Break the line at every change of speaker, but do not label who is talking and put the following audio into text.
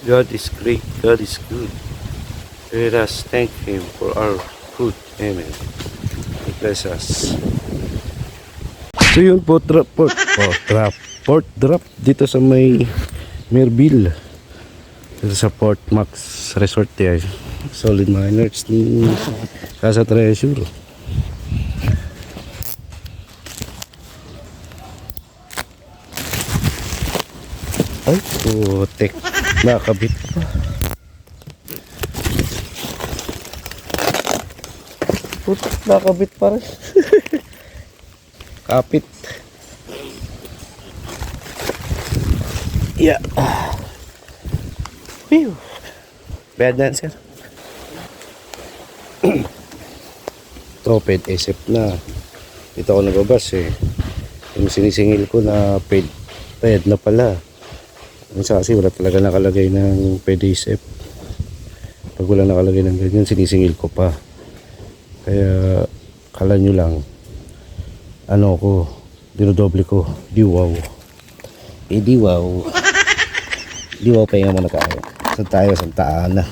God is great, God is good. Let us thank Him for our food. Amen. He bless us. So yun po, port drop dito sa may Merville. Dito sa Port Max Resort yan. Solid Miners ni Casa Treasure. Ay, putek. Nakabit pa. Putek, nakabit pa rin. Kapit. Yeah. Whew. Bad dancer. Ito, paid isip na. Dito ako nagbabas eh. Yung sinisingil ko na paid na pala. Minsan kasi wala talaga nakalagay ng paid isip. Pag wala nakalagay ng ganyan, sinisingil ko pa. Kaya kala nyo lang, ano ko, dinodoble ko. Diwaw. Diwaw. Diwaw pa yung muna tayo. Saan tayo? Saan taan na?